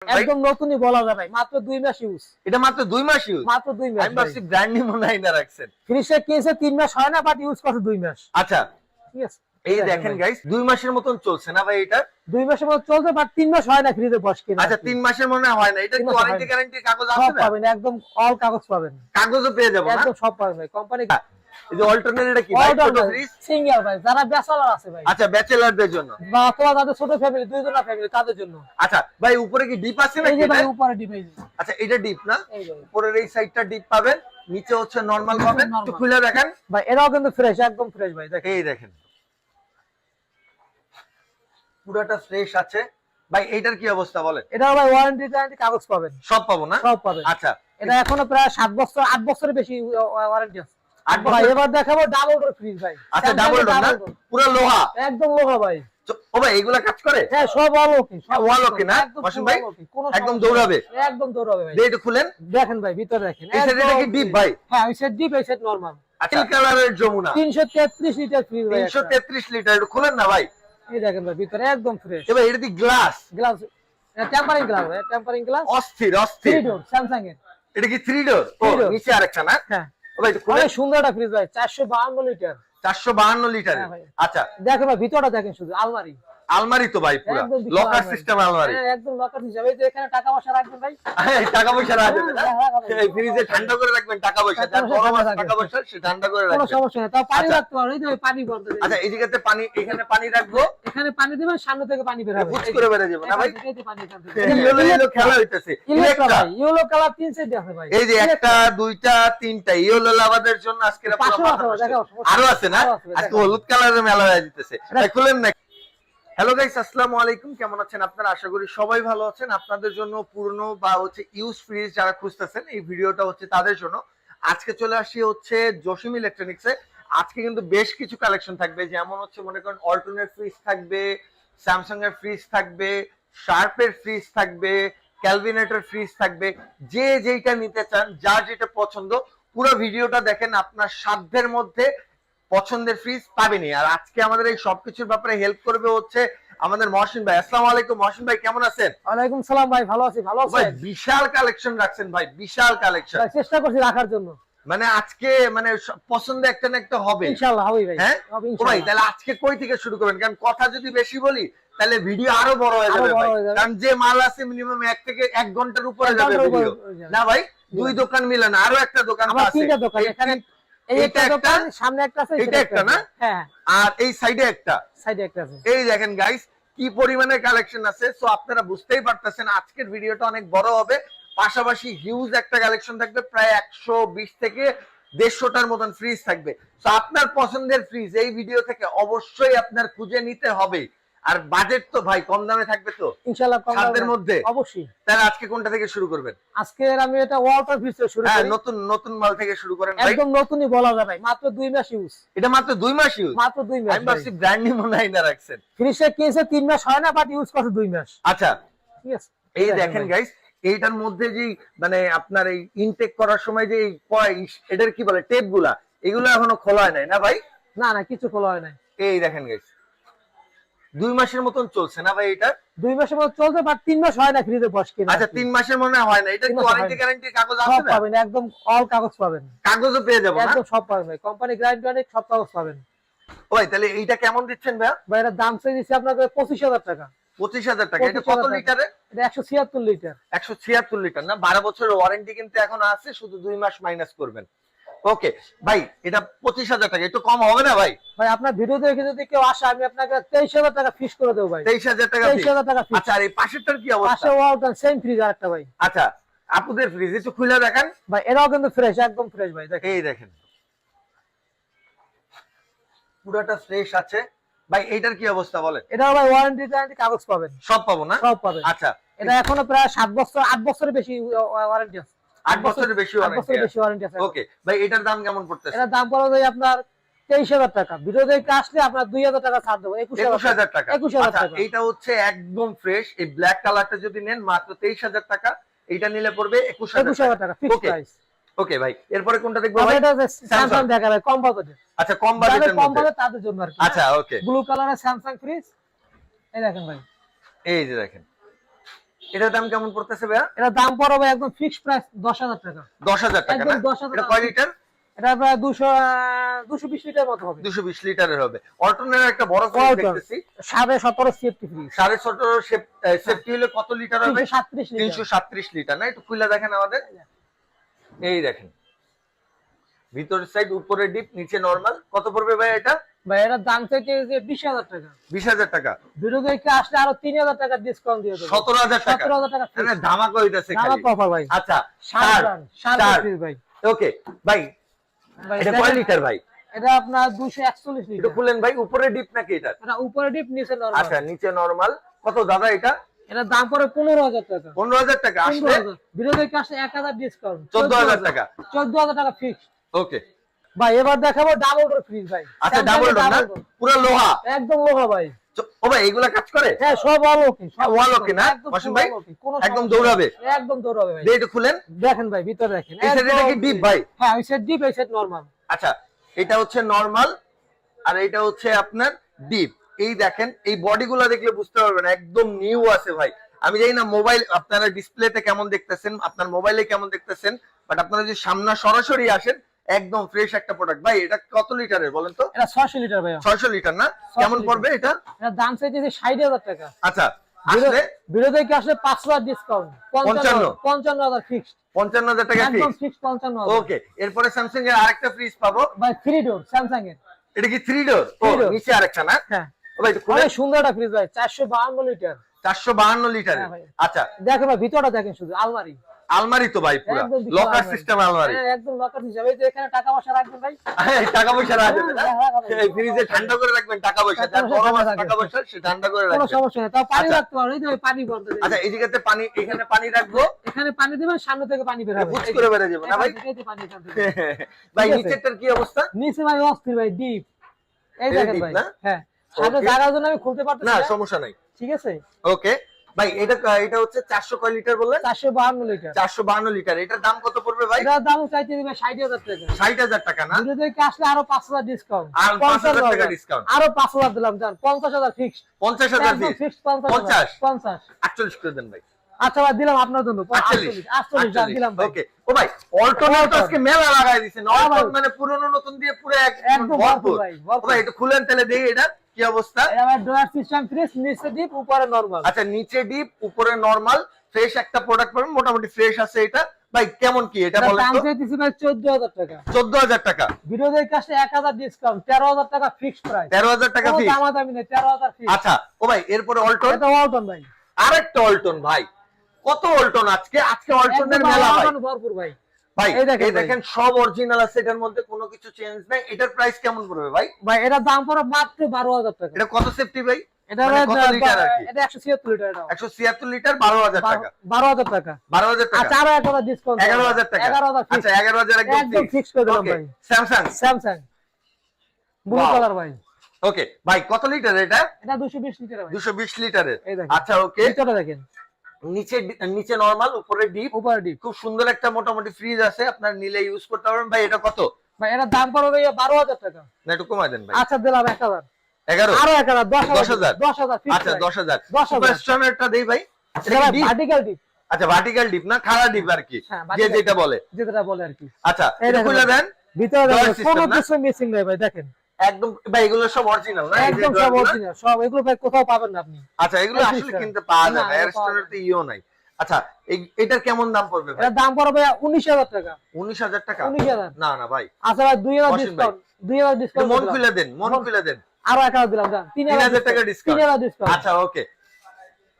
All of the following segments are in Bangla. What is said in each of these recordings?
একদম নতুনই বলা যায় ভাই, মাত্র 2 মাস ইউজ। এটা মাত্র 2 মাস ইউজ, মাত্র 2 মাস। আমি ভাবছি ব্র্যান্ড নিউ মনে হয় না রাখছেন। ফ্রিজে কিনছে 3 মাস হয় না, বাট ইউজ করছে 2 মাস। আচ্ছা ঠিক আছে, এই দেখেন গাইস 2 মাসের মতন চলছে না ভাই এটা? 2 মাসের মতো চলছে, বাট 3 মাস হয় না ফ্রিজে বস কিনা। আচ্ছা 3 মাসের মনে হয় না। এটা কি ওয়ারেন্টি গ্যারান্টি কাগজ আছে সব না? পাবেন, একদম অল কাগজ পাবেন। কাগজও পেয়ে যাব না? একদম সব পাবেন ভাই, কোম্পানি। এই যে অল্টারনেট এটা কি ভাই? ছোট ফ্রিজ সিঙ্গেল ভাই, যারা ব্যাচেলর আছে ভাই। আচ্ছা ব্যাচেলরদের জন্য বা অথবা যাদের ছোট ফ্যামিলি, দুইজনের ফ্যামিলি, তাদের জন্য। আচ্ছা ভাই উপরে কি ডিপ আছে নাকি? এই যে ভাই উপরে ডিপ। এই যে আচ্ছা এটা ডিপ না? এই যে উপরের এই সাইডটা ডিপ পাবেন, নিচে হচ্ছে নরমাল পাবেন। একটু খুলে দেখেন ভাই, এটাও কিন্তু ফ্রেশ, একদম ফ্রেশ ভাই। দেখেন এই দেখেন পুরোটা ফ্রেশ আছে ভাই। এইটার কি অবস্থা বলেন? এটা ভাই ওয়ারেন্টি গ্যারান্টি কাগজ পাবেন, সব পাবো না? সব পাবেন। আচ্ছা এটা এখনো প্রায় 7 বছর 8 বছরের বেশি ওয়ারেন্টি আছে। 8 ভাই বছর। এবার দেখাবো ডাবল ডোর ফ্রিজ ভাই। আচ্ছা ডাবল ডোর না? পুরো লোহা? একদম লোহা ভাই। ও ভাই এগুলা কাজ করে? হ্যাঁ সব অল ওকে, সব ওয়াল ওকে না মাসুম ভাই? একদম দৌড়াবে? একদম দৌড়াবে ভাই। এটা খুলেন দেখেন ভাই ভিতরে দেখেন। এই সাইডে কি ডিপ ভাই? হ্যাঁ এই সাইড ডিপ, এই সাইড নরমাল। আচ্ছা কালারের যমুনা 333 লিটার ফ্রিজ ভাই। 333 লিটার। এটা খুলেন না ভাই। এই দেখেন ভাই ভিতরে একদম ফ্রেশ। এবার এটা দি গ্লাস গ্লাস, টেম্পারিং গ্লাস ভাই, টেম্পারিং গ্লাস। অস্থির অস্থির। 3 ডোর স্যামসাং এর। এটা কি 3 ডোর? ও নিচে আরেকটা না? হ্যাঁ ও ভাই এটা খুলেন। অনেক সুন্দর একটা ফ্রিজ ভাই, 452 লিটার। 452 লিটার। হ্যাঁ ভাই। আচ্ছা দেখেন ভাই ভিতরটা দেখেন, শুধু আলমারি। আলমারি তো ভাই পুরো একদম বিশাল লকার আলমারি। সিস্টেম আলমারি। হ্যাঁ একদম লকার হিসাবে। এই যে এখানে টাকা পয়সা রাখবেন ভাই। এই টাকা পয়সা রাখবেন না? হ্যাঁ, এই ফ্রিজে ঠান্ডা করে রাখবেন টাকা পয়সা। যার বড় মাছ টাকা পয়সা সে ঠান্ডা করে কোনো রাখবেন। সমস্যা নেই, তাও পানি আচ্ছা। রাখতে পারো। এই যে ভাই পানি বন্ধ। আচ্ছা এই জায়গাতে পানি, এখানে পানি রাখবো, এখানে পানি দিবেন, সামনে থেকে পানি বের হবে। বুঝ করে বের হয়ে যাবে না ভাই? এই যে পানি এখান থেকে। ইয়েলো ইয়েলো খেলা হইতেছে। ইলেকট্রা ইলেকট্রা ভাই, ইয়েলো কালার 3 সেট আছে ভাই। এই যে একটা দুইটা তিনটা ইয়েলো লাভারদের জন্য আজকে পুরো পাঁচশো মাথা আছে, নষ্ট। দেখাও, সমস্যা আরো নেই। আছে না? আরো আছে, আজকে দেখাও। হলুদ কালারের মেলা হয়ে যেতেছে। তাই খুলেন না। হ্যালো গাইস আসসালামু আলাইকুম, কেমন আছেন আপনারা? আশা করি সবাই ভালো আছেন। আপনাদের জন্য পুরনো বা হচ্ছে ইউজ ফ্রিজ যারা খুঁজতেছেন, এই ভিডিওটা হচ্ছে তাদের জন্য। আজকে চলে আসি হচ্ছে জসিম ইলেকট্রনিক্সে। আজকে কিন্তু বেশ কিছু কালেকশন থাকবে, যেমন হচ্ছে মনে করেন অল্টারনেট ফ্রিজ থাকবে, স্যামসাং এর ফ্রিজ থাকবে, শার্পের ফ্রিজ থাকবে, ক্যালভিনেটর ফ্রিজ থাকবে। যে যেইটা নিতে চান, যার যেটা পছন্দ, পুরো ভিডিওটা দেখেন, আপনার সাধ্যের মধ্যে পছন্দের ফ্রিজ পাবেনই। আর আজকে আমাদের এই সবকিছুর ব্যাপারে হেল্প করবে হচ্ছে আমাদের মহসিন ভাই। আসসালামু আলাইকুম মহসিন ভাই, কেমন আছেন? ওয়ালাইকুম সালাম ভাই, ভালো আছি। ভালো ভাই আছেন? বিশাল কালেকশন রাখছেন ভাই, বিশাল কালেকশন। ভাই চেষ্টা করছি রাখার জন্য। মানে আজকে মানে পছন্দ একটা না একটা হবে ইনশাআল্লাহ হবে ভাই। হ্যাঁ হবে ও ভাই, ইনশাআল্লাহ। তাহলে আজকে কই থেকে শুরু করবেন? কারণ কথা যদি বেশি বলি তাহলে ভিডিও আরো বড় হয়ে আরো যাবে বড় ভাই। হয়ে যাবে। কারণ যে মাল আছে মিনিমাম 1 থেকে 1 ঘন্টার উপরে 1 যাবে ঘন্টার উপরে ভিডিও যাবে। না ভাই? দুই দোকান মিলে না, আরো একটা দোকান তো আমার আছে। 3টা দোকান, এখানে এই এইটা একটা একটা, দোকান, সামনে একটা আছে, এইটা একটা না? হ্যাঁ আর এই সাইডে একটা, সাইডে একটা আছে। এই দেখেন গাইস কি পরিমাণে কালেকশন আছে। সো আপনারা বুঝতেই পারতেছেন আজকের ভিডিওটা অনেক বড় হবে। পাশাপাশি হিউজ একটা কালেকশন থাকবে, প্রায় 120 থেকে 150টার মতন ফ্রিজ থাকবে। সো আপনার পছন্দের ফ্রিজ এই ভিডিও থেকে অবশ্যই আপনার খুঁজে নিতে হবে। আর বাজেট তো ভাই কম দামে থাকবে তো ইনশাআল্লাহ কম সাধ্যের দামে মধ্যে? অবশ্যই। তাহলে আজকে কোনটা থেকে শুরু করবেন? আজকে আমি এটা ওয়াটার ফ্রিজ থেকে শুরু হ্যাঁ করি। নতুন নতুন মাল থেকে শুরু করেন ভাই। একদম নতুনই বলা যায় ভাই, মাত্র 2 মাস ইউজ। এটা মাত্র 2 মাস ইউজ, মাত্র 2 মাস। আমি ভাবছি ব্র্যান্ড নিউ মনে হয় না রাখছেন। ফ্রিজে কিনছে 3 মাস হয় না, বাট ইউজ করছে 2 মাস। আচ্ছা ঠিক আছে, এই দেখেন গাইস, এইটার মধ্যে যে মানে আপনার এই ইনটেক করার সময় যে এটার কি বলে টেপ গুলা, এগুলো এখনো খোলা হয় নাই না ভাই? না না কিছু খোলা হয় না। এই দেখেন গাইস 2 মাসের মতন চলছে না ভাই এটা? 2 মাসের মতো চলছে, বাট 3 মাস হয় না ফ্রিজে বস কিনা। আচ্ছা 3 মাসের মনে হয় না। এটা কি 3 মাস ওয়ারেন্টি হয় না। গ্যারান্টি কাগজ আছে সব না? পাবেন, একদম অল কাগজ পাবেন। কাগজও পেয়ে যাবো না? একদম সব পাবেন ভাই, কোম্পানি গ্যারান্টি সব কাগজ পাবেন। ওই তাহলে এইটা কেমন দিচ্ছেন ভাই? ভাই এর দাম চাই দিচ্ছি আপনাকে 25,000 টাকা। 25,000 টাকা। এটা কত 25,000 লিটারে? এটা 176 লিটার। 176 লিটার না? 12 বছরের ওয়ারেন্টি কিন্তু এখন আছে, শুধু 2 মাস মাইনাস করবেন। ওকে ভাই এটা 25,000 টাকা, একটু কম হবে না ভাই? ভাই আপনার ভিডিও দেখে যদি কেউ আসে, আমি আপনাকে 23,000 টাকা ফিক্স করে দেব ভাই। 23,000 টাকা fix। 23,000 টাকা ফিক্স। আচ্ছা আর এই পাশেরটার কি অবস্থা? পাশে ওয়ালটন সেম ফ্রিজ আরেকটা ভাই। আচ্ছা আপুদের ফ্রিজ একটু খুলে দেখান ভাই এটাও কিন্তু ফ্রেশ, একদম ফ্রেশ ভাই। দেখেন এই দেখেন পুরাটা ফ্রেশ আছে ভাই। এইটার কি অবস্থা বলেন? এটাও ভাই ওয়ারেন্টি গ্যারান্টি কাগজ পাবেন, সব পাবো না? সব পাবেন। আচ্ছা এটা এখনো প্রায় 7 বছর 8 বছরের বেশি ওয়ারেন্টি আছে। 8 বছরের বেশি 8 বছরের বেশি ওয়ারেন্টি আছে। ওকে ভাই এটার দাম কেমন পড়তেছে? এটার দাম পড়বে ভাই আপনার 23,000 টাকা। ভিডিও দেখে আসলে আপনার 2,000 টাকা ছাড় দেবো। 21,000 টাকা। 21,000 আচ্ছা টাকা। এইটা হচ্ছে একদম ফ্রেশ, এই ব্ল্যাক কালারটা যদি নেন মাত্র 23,000 টাকা। এইটা নিলে পড়বে 21,000 টাকা ফিক্স ওকে প্রাইস। ওকে ভাই এরপরে কোনটা দেখবো ভাই? এটা স্যামসাং দেখা ভাই, কম বাজেটে। আচ্ছা কম বাজেটের কম মধ্যে। বাজেট তাদের জন্য আর কি। আচ্ছা ওকে ব্লু কালারের স্যামসাং ফ্রিজ এই দেখেন ভাই। এই যে দেখেন এটার দাম কেমন পড়তেছে ভাইয়া? এটা দাম পড়বে একদম ফিক্সড প্রাইস 10,000 টাকা। 10,000 টাকা না? একদম 10,000 এটা কয় লিটার? এটা প্রায় 220 লিটার মতো হবে। 220 লিটারের হবে। অল্টনের একটা বড় ফ্রিজ দেখতেছি। 17.5 সেফটি ফ্রিজ। 17.5 সেফটি হলে কত লিটার হবে? 337 লিটার। 337 লিটার না? একটু খুলে দেখেন আমাদের। এই দেখেন, ভিতরের সাইড, উপরে ডিপ, নিচে নরমাল। কত পড়বে ভাই এটা? ভাই এটার দাম থেকে যে 20,000 টাকা। 20,000 টাকা। বিরোধীকে আসলে আরো 3,000 টাকা ডিসকাউন্ট দিয়ে দেব। 17,000 টাকা। 17,000 টাকা মানে ধামাকা হইতাছে খালি। ধামাকা অফার ভাই। আচ্ছা, সার ফ্রিজ ভাই। ওকে ভাই, এটা কয় লিটার ভাই? এটা আপনার 241 একটু লিটার। খুলেন ভাই, উপরে ডিপ নাকি এটা? এটা উপরে ডিপ, নিচে নরমাল। আচ্ছা, নিচে নরমাল। কত দাদা এটা? এটা দাম পড়ে 15,000 টাকা। 15,000 টাকা। আসলে বিরোধীকে আসলে 1,000 ডিসকাউন্ট। 14,000 টাকা। 14,000 টাকা ফিক্সড। ওকে ভাই এবার দেখাবো ডাবল ডোর ফ্রিজ ভাই। আচ্ছা, ডাবল ডোর না? পুরো লোহা? একদম লোহা ভাই। ও ভাই, এগুলা কাজ করে? হ্যাঁ, সব অলৌকি, সব অলৌকি না? মাসুম ভাই একদম দৌড়াবে? একদম দৌড়াবে ভাই। একটু খুলেন, দেখেন ভাই, ভিতরে দেখেন। এই সাইডে কি ডিপ ভাই? হ্যাঁ, ওই সাইড ডিপ, এই সাইড নরমাল। আচ্ছা, এটা হচ্ছে নরমাল আর এটা হচ্ছে আপনার ডিপ। এই দেখেন, এই বডিগুলো দেখলে বুঝতে পারবেন একদম নিউ আছে ভাই। আমি জানি না মোবাইল আপনারা ডিসপ্লেতে কেমন দেখতেছেন, আপনার মোবাইলে কেমন দেখতেছেন, বাট আপনারা যদি সামনে সরাসরি আসেন একদম ফ্রেশ একটা প্রোডাক্ট। ভাই এটা কত লিটারের বলেন তো? এটা 600 লিটার ভাই। 600 লিটার না? কেমন পড়বে এটা? এটা দাম চাইতেছে 60,000 টাকা। আচ্ছা, আসলে বিরোধীকে আসলে 500 ডিসকাউন্ট। 55,000 ফিক্সড। 55,000 টাকা একদম ফিক্স। ফিক্সড 55,000। ওকে, এরপরে স্যামসাং এর আরেকটা ফ্রিজ পাবো ভাই 3 ডোর স্যামসাং এর। এটা কি 3 ডোর? ও, নিচে আরেকটা না? হ্যাঁ। ও ভাই, একটু খুলে। অনেক সুন্দর একটা ফ্রিজ ভাই, 452 লিটার। 452 লিটারের। হ্যাঁ ভাই। আচ্ছা, দেখেন ভাই, ভিতরটা দেখেন, শুধু আলমারি। আলমারি তো ভাই পুরো একদম বিশাল লকার আলমারি। সিস্টেম আলমারি। হ্যাঁ, একদম লকার হিসাবে। এই যে এখানে টাকা পয়সা রাখবেন ভাই। এই টাকা পয়সা রাখবেন না? হ্যাঁ, হ্যাঁ, হ্যাঁ। এই ফ্রিজে ঠান্ডা করে রাখবেন টাকা পয়সা। যার টাকা বড় মাছ পয়সা টাকা পয়সা সে ঠান্ডা করে কোনো রাখবে। সমস্যা নেই। তাও পানি আচ্ছা। রাখতে পারো। এই যে ভাই, পানি বলতে আচ্ছা, এই জায়গাতে পানি, এখানে পানি রাখবো, এখানে পানি দিবেন, সামনে থেকে পানি বের হবে। বুঝ করে বেড়ে যাবে না ভাই? এই যে পানি এখান থেকে। ভাই ঠিক আছে। নিচেরটার কি অবস্থা? নিচে ভাই অস্থির ভাই, ডিপ। এই এই দেখেন deep ভাই। না? হ্যাঁ, সামনে Okay. জায়গার জন্য আমি খুলতে পারতেছি না, না। সমস্যা নাই। ঠিক আছে। ওকে ভাই, এটা এটা হচ্ছে 400 কয় লিটার বললেন? 452 লিটার। 452 লিটার। এটার দাম কত পড়বে ভাই? এটার দাম চাইতে দিবে 60,000 টাকা। 60,000 টাকা না? বিরোধীকে আসলে আরো 5,000 ডিসকাউন্ট। আর 5,000 টাকা ডিসকাউন্ট। আরো 5,000 দিলাম, জান 50,000 ফিক্সড। 50,000 একদম ফিক্স। ফিক্সড 50,000। 50। 48 করে দেন ভাই। আচ্ছা ভাই, দিলাম আপনার জন্য 48 48 জান দিলাম ভাই। ওকে। ও ভাই, অল্টনেট তো আজকে মেলা লাগাই দিছেন। হ্যাঁ ভাই। অল্টন মানে পুরনো নতুন দিয়ে পুরো একদম ভরপুর। ভরপুর ভাই, ও ভরপুর। ভাই, একটু খুলেন তাহলে দেখি এটা কি অবস্থা। এটা ভাই ডোয়ার সিস্টেম ফ্রিজ, নিচে ডিপ, উপরে নরমাল। আচ্ছা, নিচে ডিপ, উপরে নরমাল, ফ্রেশ একটা প্রোডাক্ট পাবেন, মোটামুটি ফ্রেশ আছে এটা। ভাই কেমন কি এটা বলেন দাম তো? চাইতেছি ভাই 14,000 টাকা। 14,000 টাকা। বিরোধীর কাছে 1,000 ডিসকাউন্ট, 13,000 টাকা ফিক্সড প্রাইস। 13,000 টাকা কোনো ফিক্স। দামাদামি নেই, 13,000 ফিক্স। আচ্ছা, ও ভাই এরপরে অল্টন। এটা ওয়ালটন ভাই। আরেকটা অল্টন ভাই। কত অল্টন আজকে অল্টনের একদম মেলা ভাই। ওয়ালটন ভরপুর ভাই। ভাই এই দেখেন এই দেখেন, সব অরিজিনাল আছে, এটার মধ্যে কোনো কিছু চেঞ্জ নাই। এটার প্রাইস কেমন পড়বে ভাই? ভাই এটার দাম পড়ে মাত্র 12,000 টাকা। এটা কত সেফটি ভাই? এটা মানে কত লিটার আর কি? এটা 176 লিটার। এটা 176 লিটার, 12,000 টাকা। 12,000 টাকা। 12,000 টাকা। আচ্ছা, আরো 1,000 ডিসকাউন্ট। 11,000 টাকা। 11,000 ফিক্স। আচ্ছা, 11,000 একদম একদম ফিক্স করে দিলাম ওকে। ভাই। Samsung. Samsung blue Wow. Colour ভাই। ওকে ভাই, কত লিটার এটা? এটা 220 লিটার ভাই। 220 লিটারের। এই দেখেন। আচ্ছা, ওকে। ভিতরটা দেখেন, নিচে নিচে নরমাল, উপরে ডিপ। উপরে ডিপ। খুব সুন্দর একটা মোটামুটি ফ্রিজ আছে, আপনার নিলে ইউজ করতে পারবেন। ভাই এটা কত? ভাই এটার দাম পড়বে ভাই 12,000 টাকা। না, একটু কমায় দেন ভাই। আচ্ছা, দিলাম 1,000। 11। আরো 1,000, 10,000। 10,000 ফিক্স। আচ্ছা, 10,000। 10,000। সুপার স্ট্যান্ডার্ডটা দেই ভাই। এটা এটা কি ডিপ? Vertical deep. আচ্ছা, ভার্টিক্যাল ডিপ না, খাড়া ডিপ আর কি, হ্যাঁ, যে vertical যেটা বলে। যেটা বলে আর কি। আচ্ছা, এই এটা দেখেন খুলে ভাই। দেন। ভিতরে Door দেখেন, system কোনো না? কিছু মিসিং নাই ভাই, দেখেন। একদম ভাই, এগুলো সব অরিজিনাল না? এই যে একদম সব ডোরগুলো? অরিজিনাল, সব এগুলো ভাই কোথাও পাবেন না আপনি। আচ্ছা, এগুলো এই আসলে system। কিনতে পাওয়া যায় না, না, এগুলো পাওয়া রেস্টুরেন্টে ইও নাই। আচ্ছা, এটার কেমন দাম পড়বে ভাই? এটার দাম পড়বে ভাই 19,000 টাকা। 19,000 টাকা? 19,000। না না ভাই, আচ্ছা ভাই, 2,000 অসীম ভাই। ডিসকাউন্ট। 2,000 একটু ডিসকাউন্ট মন খুলে দেন, মন খুলে দেন। আরো 1,000 দিলাম, জান 3,000 টাকা ডিসকাউন্ট। 3,000 ডিসকাউন্ট। আচ্ছা, ওকে।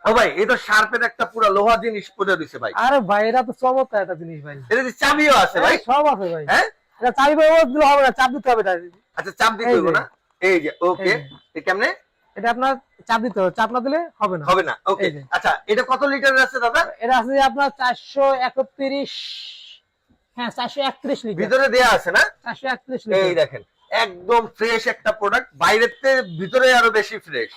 ও ভাই, এটা শার্পের একটা পুরো লোহা জিনিস পড়ে দিছে ভাই। আরে ভাই, এটা তো চমৎকার একটা জিনিস ভাই। এটা যে চাবিও আছে ভাই। সব আছে ভাই। হ্যাঁ, এটা চাবি ব্যবহার দিলে হবে না, চাপ দিতে হবে এটা। আচ্ছা, চাপ দিতে এই হবে যে। না? এই যে, ওকে। এই এই কেমনে এটা আপনার চাপ দিতে হবে, চাপ না দিলে হবে না। হবে না? ওকে। এই যে। আচ্ছা, এটা কত লিটারের আছে দাদা? এটা আছে যে আপনার 431, হ্যাঁ 431 লিটার। ভিতরে দেয়া আছে না? 431 এই লিটার। দেখেন, একদম ফ্রেশ একটা প্রোডাক্ট, বাইরের থেকে ভিতরে আরো বেশি ফ্রেশ।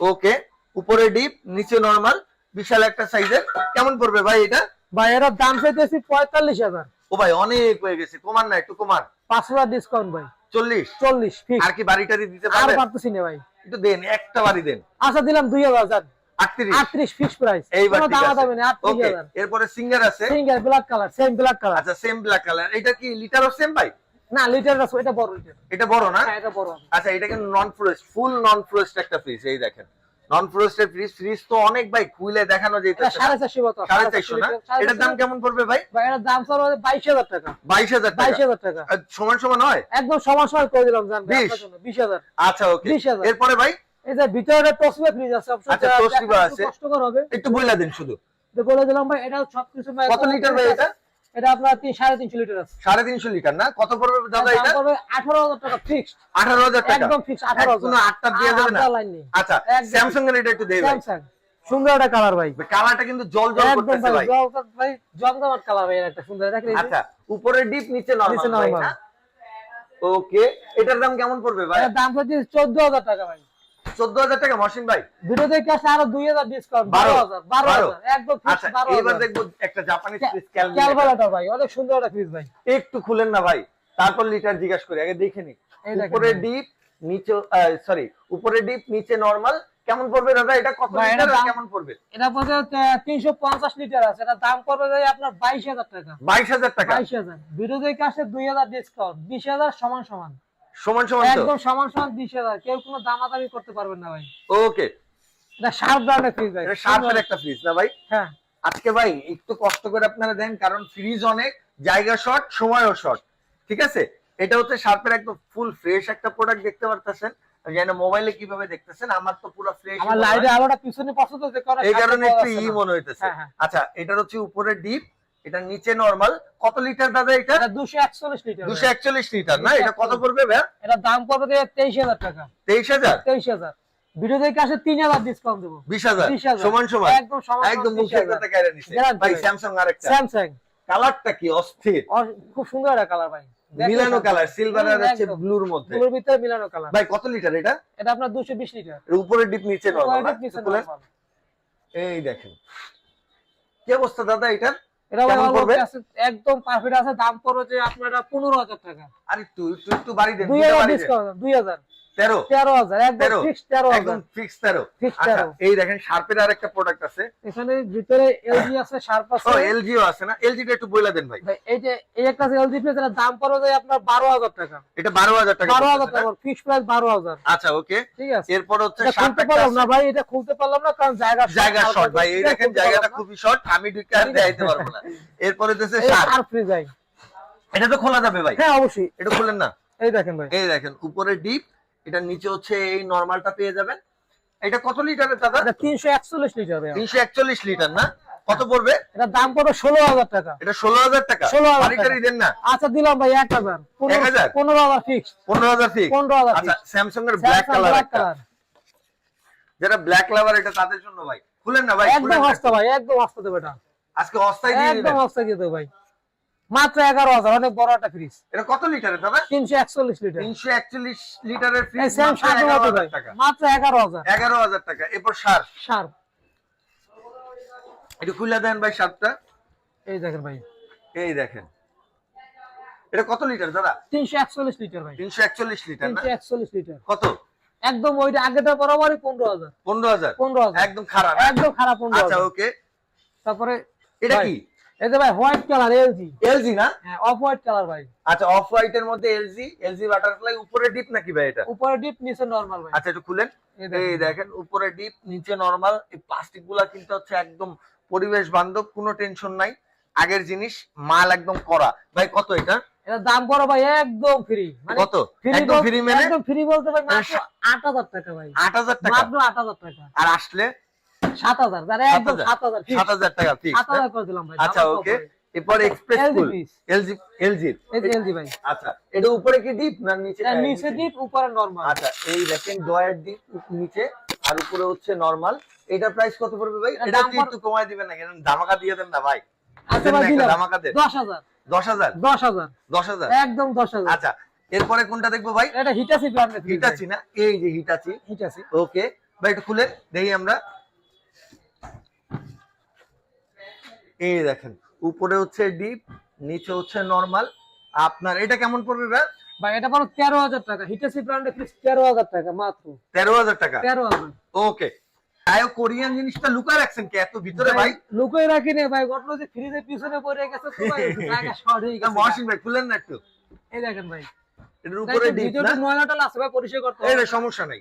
ওকে, উপরে ডিপ, নিচে নরমাল, বিশাল একটা সাইজের। কেমন পড়বে ভাই এটা? ভাই এর দাম চাইতেছি 45,000। ও ভাই, অনেক হয়ে গেছে, কমান না, একটু কমান। 5,000 ডিসকাউন্ট ভাই। 40। 40 ফিক্স। আর কি বাড়িটারি দিতে আর পারবেন? পারতেছি না ভাই। একটু দেন, একটা বাড়ি দেন। আচ্ছা, দিলাম 2,000, জান 38 ফিক্স প্রাইস, এইবার কোনো ঠিক আছে। দামাদামি নেই, ওকে 38000। এরপরে সিঙ্গার আছে, single black colour, same black colour. আচ্ছা সেম ব্ল্যাক কালার। এটা কি লিটার অফ সেম ভাই? না লিটার আছে, এটা বড় লিটার। এটা বড় না? হ্যাঁ এটা বড়। আচ্ছা এটা কিন্তু নন ফ্রোস্ট, ফুল নন ফ্রোস্ট একটা ফ্রিজ। এই দেখেন নন ফ্রোস্টের ফ্রিজ। ফ্রিজ তো অনেক ভাই খুলে দেখানো এটা যাইতেছে না। 450 বোতল। 450 না? এটার দাম কেমন পড়বে ভাই? ভাই এটার দাম স্যার 22000 টাকা। 22000 টাকা। 22000 টাকা আর সমান সমান হয়? একদম সমান সমান করে দিলাম জান ভাই 20? আপনার জন্য 20000। আচ্ছা ওকে 20,000 এরপরে ভাই এই যে ভিতরে টসিবা ফ্রিজ আছে, অবশ্য আচ্ছা, Toshiba আছে। কষ্টকর হবে, একটু বইলা দিন শুধু। তো বলে দিলাম ভাই। এটা সবকিছু ভাই কত লিটার ভাই এটা? এটা আপনার 3.5 লিটার আছে। 350 লিটার না? কত পড়বে দাদা দাম এটা? পড়বে 18000 টাকা ফিক্সড। 18000 টাকা একদম ফিক্স 18000। কোনো আটটা দিয়ে দেবে না? লাইন নেই। আচ্ছা একদম। স্যামসাং এর এটা একটু দেই ভাই। স্যামসাং সুন্দর একটা কালার ভাই, কালারটা কিন্তু জল জল একদম করতেছে ভাই। ভাই জমজমাট কালার ভাই, একটা সুন্দর দেখেন। আচ্ছা উপরে ডিপ নিচে নিচে নরমাল ভাই normal। না? ওকে এটার দাম কেমন পড়বে ভাই? এটার দাম হচ্ছে 14000 টাকা ভাই। 14000 টাকা মহসিন ভাই। ভিডিও দেখে আসলে আরো 2000 ডিসকাউন্ট, 12,000 12000 একদম ফিক্স আচ্ছা 12000। এবার দেখবো একটা জাপানিজ ফ্রিজ ক্যালকুলেটর। ক্যালকুলেটর ভাই, অনেক সুন্দর একটা ফ্রিজ ভাই। একটু খুলেন না ভাই, তারপর লিটার জিজ্ঞাসা করি, আগে দেখে নি। এই দেখেন উপরে ভাই। ডিপ নিচে সরি উপরে ডিপ নিচে নরমাল কেমন পড়বে দাদা? এটা কত ভাই, লিটার এটার দাম- কেমন পড়বে? এটা পড়বে 350 লিটার আছে, এটা দাম পড়বে ভাই আপনার 22000 টাকা। 22000 টাকা 22000 ভিডিও দেখে আসলে 2000 ডিসকাউন্ট, 20000 সমান সমান, সমান সমান তো? একদম সমান সমান 20000। কেউ কোনো দামাদামি করতে পারবেন না ভাই। ওকে এটা শার্প ব্র্যান্ডের ফ্রিজ ভাই। এটা শার্পের একটা ফ্রিজ না ভাই? হ্যাঁ আজকে ভাই একটু কষ্ট করে আপনারা দেন, কারণ ফ্রিজ অনেক, জায়গা শর্ট, সময়ও শর্ট। ঠিক আছে এটা হচ্ছে শার্পের একদম ফুল ফ্রেশ একটা প্রোডাক্ট দেখতে পারতেছেন। জানি না মোবাইলে কিভাবে দেখতেছেন, আমার তো পুরো ফ্রেশ। আমার লাইটে আলোটা পিছনে পছন্দ হচ্ছে, কারণ এই কারণে শার্পটা একটু পাওয়া ই যাচ্ছে না। মনে হইতেছে। হ্যাঁ, হ্যাঁ। আচ্ছা এটার হচ্ছে উপরে ডিপ, এটা নিচে নরমাল। কত লিটার দাদা এটা? এটা 241 লিটার ভাই। 241 লিটার না? এটা কত পড়বে ভাই? এটা দাম পড়বে 23000 টাকা। 23000 23000 ভিডিও দেখে আসলে 3000 ডিসকাউন্ট দেবো। 20000 20,000 সমান সমান একদম সমান সমান একদম মুখের 20,000 কথা কেড়ে নিছে Guarantee ভাই। ভাই। স্যামসাং আরেকটা স্যামসাং কালারটা কি অস্থির, খুব সুন্দর একটা কালার ভাই। মিলানো কালার, সিলভার আর হচ্ছে একদম। ব্লুর মধ্যে। ব্লুর ভিতরে মিলানো কালার। ভাই কত লিটার এটা? এটা আপনার 220 লিটার। এর উপরে ডিপ নিচে নরমাল না? নিচে খুলেন। normal। এই দেখেন কি অবস্থা দাদা এটার? এটা কেমন ভালো পড়বে? আছে, একদম পারফেক্ট আছে। দাম পড়বে যে আপনার এটা 15000 টাকা। আর একটু একটু একটু বাড়ি দেন, 2000 বাড়ি দেন। ডিসকাউন্ট 2000 13 13000 একদম 13 ফিক্স 13000। একদম ফিক্স 13। Fix আচ্ছা 13 এই দেখেন শার্পের আরেকটা প্রোডাক্ট আছে। এখানে ভিতরে এলজি আছে, শার্প আছে। ও এলজিও আছে না? এলজিটা একটু বইলা দেন ভাই। ভাই এই যে এই একটা এলজি প্লেস, এর দাম পড়বে যে আপনার 12000 টাকা। এটা 12000 টাকা 12000 পড়তেছে না? টাকা ফিক্স প্রাইস 12000। আচ্ছা ওকে ঠিক আছে। এরপর হচ্ছে এটা শার্প খুলতে একটা পারলাম আছে। না ভাই, এটা খুলতে পারলাম না কারণ জায়গা শর্ট ভাই। এই দেখেন জায়গাটা খুবই শর্ট, আমি ঢুকে আর দেখাইতে পারবো না। এরপরে হচ্ছে শার্প, শার্প ফ্রিজ ভাই। এটা তো খোলা যাবে ভাই? হ্যাঁ অবশ্যই। এটা খুলেন না। এই দেখেন ভাই, এই দেখেন উপরে ডিপ, এটা নিচে হচ্ছে এই নরমালটা পেয়ে যাবেন। এটা কত লিটারের দাদা? এটা 341 লিটার ভাই। 341 লিটার না? কত পড়বে? এটা দাম পড়বে 16000 টাকা। এটা 16000 টাকা। 16,000 বাড়িটারি দেন না? আচ্ছা দিলাম ভাই 1000 1000? 15000 ফিক্স 15000 ফিক্স। 15000 আচ্ছা স্যামসাং এর ব্ল্যাক কালার একটা, যারা ব্ল্যাক লাভার এটা তাদের জন্য ভাই। খুলেন না ভাই, একদম খুলেন না। হস্তা ভাই, একদম হস্তা দেবে এটা। আজকে অস্থায়ী দিয়ে একদম দিবেন। হস্তা দিয়ে দেবে ভাই। মাত্র 11000, অনেক বড় একটা ফ্রিজ। এটা কত লিটারের দাদা? 341 লিটার। 341 লিটারের এই ফ্রিজ সেম মাত্র শার্পের মতো 11000 ভাই, টাকা। মাত্র 11000। 11000 টাকা। এরপর শার্প, শার্প এটা খুলে দেন ভাই শার্পটা। এই দেখেন ভাই, এই দেখেন এটা কত লিটার দাদা? 341 লিটার ভাই। 341 লিটার না? 341 লিটার কত? একদম ওইটা আগেটা বরাবরই 15000। 15000 15000 একদম খারাপ। একদম খারাপ আচ্ছা 15000। ওকে তারপরে এটা ভাই, কি? এই যে ভাই হোয়াইট কালার এলজি। এলজি না? হ্যাঁ অফ হোয়াইট কালার ভাই। আচ্ছা অফ হোয়াইট এর মধ্যে এলজি, এলজি বাটারফ্লাই। উপরে ডিপ নাকি ভাই এটা? উপরে ডিপ নিচে নরমাল ভাই। আচ্ছা একটু খুলেন। এই দেখেন। এই দেখেন উপরে ডিপ নিচে নরমাল। এই প্লাস্টিক গুলা কিন্তু হচ্ছে একদম পরিবেশ বান্ধব, কোনো টেনশন নাই। আগের জিনিস, মাল একদম করা। ভাই কত এটা? এটা দাম পড়ো ভাই একদম ফ্রি। কত? একদম ফ্রি মানে? একদম ফ্রি বলতে ভাই মাত্র 8000 টাকা ভাই। 8000 টাকা। মাত্র 8000 টাকা। আর আসলে 7000, যারা একদম 7000 ফিক্স। 7000 টাকা ফিক্স। 7000 করে দিলাম ভাই। আচ্ছা দাম ওকে কম ভাই। এরপর এক্সপ্রেস LG ফুল piece। এলজি, এলজি এই যে এলজি ভাই। আচ্ছা এটা উপরে কি ডিপ না নিচে? এটা নিচে ডিপ, উপরে নরমাল। আচ্ছা এই দেখেন ডয়ার ডিপ নিচে আর উপরে হচ্ছে নরমাল। এটা প্রাইস কত পড়বে ভাই? এটা এটা দাম কি একটু কমায় দিবেন না? কেন ধামাকা দিয়ে দেন না ভাই। আচ্ছা ভাই একটা দিলাম ধামাকা দেন। 10000। 10000 10000 10000 একদম 10000। আচ্ছা এরপরে কোনটা দেখবো ভাই? এটা হিটাচি ব্র্যান্ডের ফ্রিজ। হিটাচি না? এই যে হিটাচি। হিটাচি। ওকে ভাই একটু খুলে দেখি আমরা। এই দেখেন উপরে হচ্ছে ডিপ, নিচে হচ্ছে নরমাল। আপনার এটা কেমন পড়বে ভাই? ভাই এটা পড়ো 13000 টাকা। হিটাচি ব্র্যান্ডের ফ্রিজ 13000 টাকা মাত্র। 13000 টাকা। 13000। ওকে আয়ো কোরিয়ান জিনিসটা লুকায় রাখছেন কি এত ভিতরে ভাই? লুকিয়ে রাখি না ভাই, ঘটনা যে ফ্রিজের পিছনে পড়ে গেছে তো ভাই, জায়গা শর্ট হয়ে গেছে। মহসিন ভাই খুলেন না একটু, এই দেখেন ভাই, এর উপরে ডিপ না, ময়লাটা আছে ভাই, পরিষ্কার করতে হবে। এই সমস্যা নাই,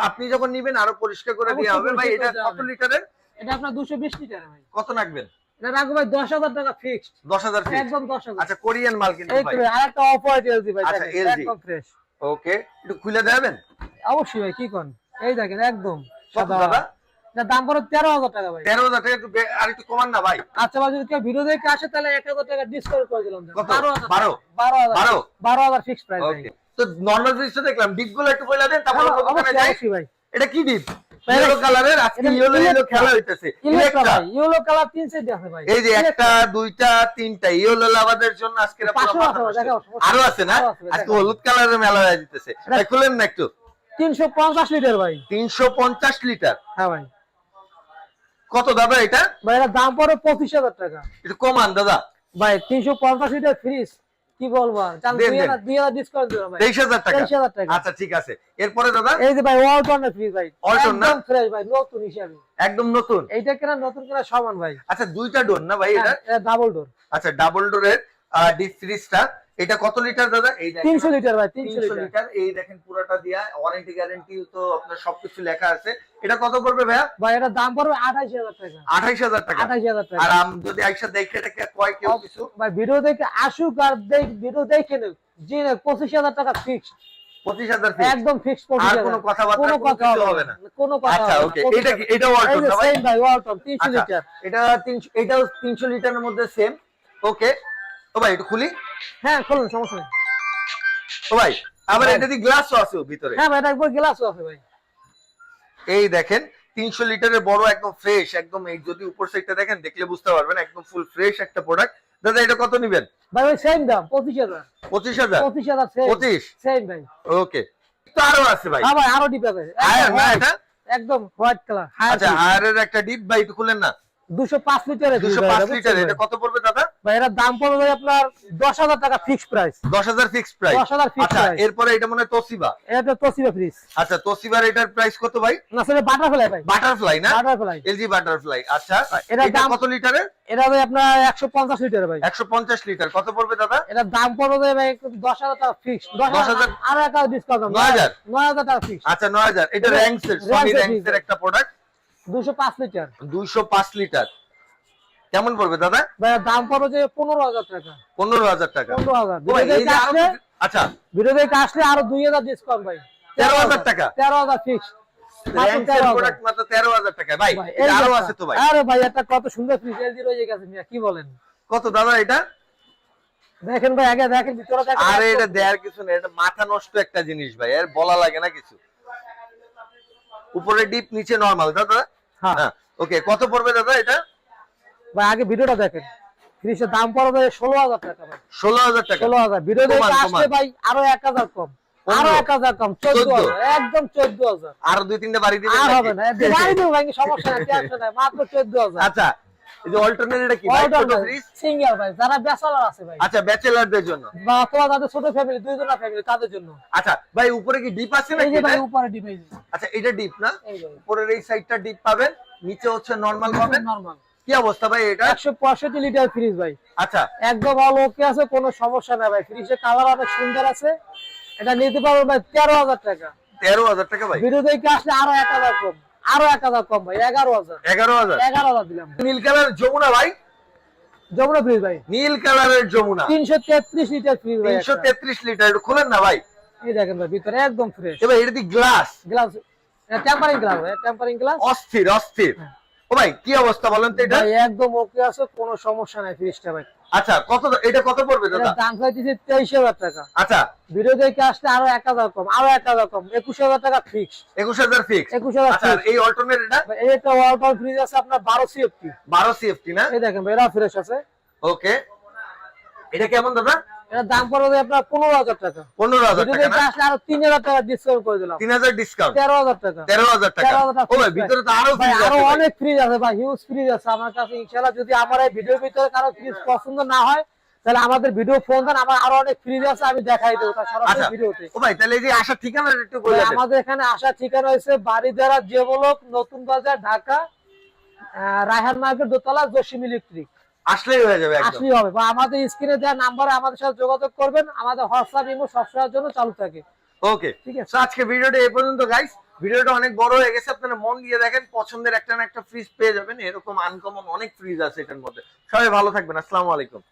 আপনি যখন নিবেন আরো পরিষ্কার করে দেওয়া হবে ভাই। এটা কত লিটারের? এটা আপনার 220 লিটার ভাই। কত রাখবেন? এটা রাখবো ভাই 10,000 টাকা ফিক্সড। 10,000 ফিক্স, একদম 10,000। আচ্ছা কোরিয়ান মাল কিন্তু এই ভাই। তো আরেকটা অফার এলজি ভাই, আচ্ছা, দেখেন LG একদম ফ্রেশ। ওকে, একটু খুলে দেবেন? অবশ্যই ভাই, কি কোন, এই দেখেন একদম কত সাদা। দাদা? এটা দাম পড়ে 13,000 টাকা ভাই। 13,000 টাকা, একটু আর একটু কমান না ভাই। আচ্ছা ভাই, যদি কেউ ভিডিও দেখে আসে তাহলে 1,000 টাকা ডিসকাউন্ট করে দিলাম। কত? 12,000 12,000 ফিক্সড প্রাইস ভাই। ওকে, তো নরমাল ফ্রিজটা দেখলাম, ডিপ গুলো একটু বলে দেন, তারপর হ্যাঁ, দোকানে যাই। অবশ্যই ভাই। এটা কি ডিপ? ভাই, ইয়েলো কালারের, আজকে এটা ইয়েলো ইলেকট্রা। খেলা হইতেছে। ইলেকট্রা ইলেকট্রা, ভাই, ইয়েলো কালার 3 সেট আছে ভাই। এই যে একটা দুইটা তিনটা ইয়েলো লাভারদের জন্য আজকে পুরো পাঁচশো মাথা আছে ভাই, নষ্ট। দেখাও, সমস্যা আরো নেই। আছে না? আরো আছে, আজকে দেখাও। হলুদ কালারের মেলা হয়ে যেতেছে। ভাই খুলেন না একটু। 350 লিটার ভাই। 350 লিটার, হ্যাঁ ভাই। কত দাদা এটা? ভাই এটার দাম পড়ে 25,000 টাকা একটু কমান দাদা। ভাই। 350 লিটার ফ্রিজ, কি বলবো আর, জান দেন, 2000 ডিসকাউন্ট দিলাম ভাই। 23,000 টাকা। 23,000 টাকা। আচ্ছা ঠিক আছে, এরপরে দাদা? এই যে ভাই ওয়ালটনের ফ্রিজ ভাই, ওয়ালটন না? একদম ফ্রেশ ভাই, নতুন হিসাবে। একদম নতুন? এইটা কেনা নতুন কেনা সমান ভাই। আচ্ছা, দুইটা ডোর না ভাই এটা? এটা ডাবল ডোর। আচ্ছা, ডাবল ডোরের ডিপ ফ্রিজটা, এটা কত লিটার দাদা? এই দেখেন 300 লিটার ভাই, 300 300 লিটার। লিটার। এই দেখেন পুরোটা দিয়া ওয়ারেন্টি গ্যারান্টি তো আপনার সবকিছু লেখা আছে। এটা কত পড়বে ভাইয়া? ভাই এটার দাম পড়বে 28,000 টাকা। 28,000 টাকা। 28,000 টাকা। আর যদি আইসা দেখে এটা কয় কেউ কিছু? ভাই ভিডিও দেখে আসুক আর ভিডিও দেখে নেক, জি না, 25,000 টাকা ফিক্সড। 25,000 ফিক্স, একদম ফিক্সড আর 25,000। কোনো কথাবার্তা কোনো কথা হবে না? কোনো কথা আচ্ছা হবে না। ওকে, এটা কি, এটা ওয়ালটন এই যে না ভাই? সেম ভাই, ওয়ালটন 300 আচ্ছা, লিটার। এটা 300, এটাও 300 লিটারের মধ্যে সেম। ওকে, ও ভাই একটু খুলি। হ্যাঁ খুলুন, সমস্যা নেই। ও ভাই, আবার ভাই। এটা দি গ্লাসও আছে ভিতরে। হ্যাঁ ভাই, এটা একবার গ্লাসও আছে ভাই। এই দেখেন 300 লিটারের বড়, একদম ফ্রেশ, একদম এই যদি উপর সাইডটা দেখেন দেখলে বুঝতে পারবেন, একদম ফুল ফ্রেশ একটা প্রোডাক্ট। দাদা এটা কত নেবেন? ভাই ওই সেম দাম 25,000। 25,000? 25,000 সেম। 25? সেম ভাই। ওকে, তো আরো আছে ভাই। হ্যাঁ ভাই, আরো ডিপ আছে। হায়ার না এটা? একদম হোয়াইট কালার। আচ্ছা, হায়ারের একটা ডিপ ভাই, একটু খুলেন না। 205 লিটারের। 205 লিটার, এটা কত পড়বে দাদা? ভাই এটার দাম পড়বে ভাই আপনার 10,000 টাকা fixed price. 10,000 fixed price. 10,000 fixed আচ্ছা, price। এরপরে এটা মনে হয় তোশিবা। এটা তোশিবা ফ্রিজ। আচ্ছা, তোশিবার এটার প্রাইস কত ভাই? না সেটা বাটারফ্লাই ভাই। বাটারফ্লাই না? বাটারফ্লাই। LG butterfly. আচ্ছা, এটার এটা দাম কত লিটারের? এটা ভাই আপনার 150 লিটার ভাই। 150 লিটার, কত পড়বে দাদা? এটার দাম পড়বে ভাই 10,000 টাকা ফিক্সড। 10,000 আর টাকা ডিসকাউন্ট। 9,000? 9,000 টাকা ফিক্সড। আচ্ছা 9,000। এটা এটা র‍্যাংসের, সনি র‍্যাংসের র‍্যাংসের একটা প্রোডাক্ট। 205 লিটার। 205 লিটার কেমন পড়বে দাদা? ভাই দাম পড়বে যে 15,000 টাকা। 15,000 টাকা। 15,000। ও ভাই, এই যে আসলে আচ্ছা, ভিডিও দেখে আসলে আরো 2,000 ডিসকাউন্ট ভাই। 13,000 টাকা। 13,000 ফিক্সড। র‍্যাংসের প্রোডাক্ট মাত্র 13,000 টাকা ভাই। এটা আরো আছে তো ভাই। আরে ভাই এটা কত সুন্দর ফ্রিজ এলজি রয়ে গেছে মিয়া, কি বলেন? কত দাদা এটা? দেখেন ভাই, আগে দেখেন ভিতরে দেখেন। আরে এটা দেয়ার কিছু নেই, এটা মাথা নষ্ট একটা জিনিস ভাই, এর বলা লাগে না কিছু। উপরে ডিপ, নিচে নরমাল দাদা। হ্যাঁ। হ্যাঁ ওকে, কত পড়বে দাদা এটা? ভাই আগে ভিডিওটা দেখেন। ফ্রিজের দাম পড়বে 16,000 টাকা ভাই। 16,000 টাকা। 16,000। ভিডিও দেখে কমান, আসলে কমান। ভাই আরো 1,000 কম। আরো 1,000 কম, 14,000। একদম 14,000। আর দুই তিনটা বাড়ি দিবেন আর নাকি? হবে না, বাড়ি দেব ভাই, সমস্যা নাই, টেনশন নাই, মাত্র 14,000। আচ্ছা, এই যে অল্টারনেট, এটা কি ভাই? ছোট ফ্রিজ? সিঙ্গেল ভাই, যারা ব্যাচেলর আছে ভাই, আচ্ছা, ব্যাচেলারদের জন্য। বা অথবা যাদের ছোট ফ্যামিলি, দুইজনা ফ্যামিলি, তাদের জন্য। আচ্ছা ভাই, উপরে কি ডিপ আছে এই নাকি যে ভাই এটা? উপরে ডিভাইস। আচ্ছা, এটা ডিপ না? এই ভাই উপরের এই সাইডটা ডিপ পাবেন, নিচে হচ্ছে নরমাল পাবেন। নরমাল। কি অবস্থা ভাই এটা? 165 লিটার ফ্রিজ ভাই। আচ্ছা, একদম অল ওকে আছে, কোনো সমস্যা নাই ভাই। ফ্রিজের কালার অনেক সুন্দর আছে। এটা নিতে পারবেন ভাই 13,000 টাকা। 13,000 টাকা ভাই। ভিডিও দেখে আসলে আরো 1,000 কম, আরো 1,000 কম ভাই, 11,000। 11,000? 11,000 দিলাম। নীল কালারের যমুনা ভাই, যমুনা ফ্রিজ ভাই, নীল কালারের যমুনা। 333 লিটার ফ্রিজ ভাই। 333 লিটার, একটু খুলেন না ভাই। এই দেখেন ভাই, ভিতরে একদম ফ্রেশ। এবার এটা দি গ্লাস, গ্লাস, এটা টেম্পারিং গ্লাস ভাই, টেম্পারিং গ্লাস। অস্থির অস্থির। ও ভাই, কি অবস্থা বলেন তো এটা? ভাই একদম ওকে আছে, কোনো সমস্যা নাই ফ্রিজটা ভাই। আচ্ছা, কত এটা কত পড়বে দাদা? এটার দাম চাইতেছি 23,000 টাকা। আচ্ছা, ভিডিও দেখে আসলে আরো 1,000 কম, আরো 1,000 কম, 21,000 টাকা ফিক্স। 21,000 ফিক্স। 21,000 আচ্ছা, আর এই অল্টারনেট এটা? এই একটা ওয়ালটন ফ্রিজ আছে আপনার 12 সিএফটি। 12 সিএফটি না? এই দেখেন ভাই, এটা ফ্রেশ আছে। ওকে, এটা কেমন দাদা? এটার দাম পড়বে আপনার 15,000 টাকা। 15,000 ভিডিও টাকা দেখে না? আসলে আরো 3,000 টাকা ডিসকাউন্ট করে দিলাম। 3,000 ডিসকাউন্ট। 13,000 টাকা। 13,000 টাকা। 13,000 টাকা ও ভাই, fixed ভিতরে তো আরো ভাই, ফ্রিজ আরো আছে ভাই। অনেক ফ্রিজ আছে ভাই, হিউজ ফ্রিজ আছে আমার কাছে। ইনশাআল্লাহ যদি আমার এই ভিডিওর ভিতরে কারো ফ্রিজ পছন্দ না হয় তাহলে আমাদের ভিডিও ফোন দেন, আমার আরো অনেক ফ্রিজ আছে, আমি দেখাই দেবো তার সরাসরি আচ্ছা ভিডিওতে। ও ভাই তাহলে এই যে আসার ঠিকানাটা একটু বলে দেন। আমাদের এখানে আসার ঠিকানা হয়েছে বাড়িধারা জেবলক, নতুন বাজার, ঢাকা, রায়হান মার্কেট, দোতলা, জসিম ইলেকট্রিক। আসলেই হয়ে যাবে একদম। আসলেই হবে, বা আমাদের স্ক্রিনে দেওয়া নাম্বারে আমাদের সাথে যোগাযোগ করবেন, আমাদের হোয়াটসঅ্যাপ ইমো সবসময়ের জন্য চালু থাকে। ওকে ঠিক আছে। সো আজকে ভিডিওটা এই পর্যন্ত গাইস। ভিডিওটা অনেক বড় হয়ে গেছে, আপনারা মন দিয়ে দেখেন, পছন্দের একটা না একটা ফ্রিজ পেয়ে যাবেন। এরকম আনকমন অনেক ফ্রিজ আছে এটার মধ্যে। সবাই ভালো থাকবেন, আসসালামু আলাইকুম।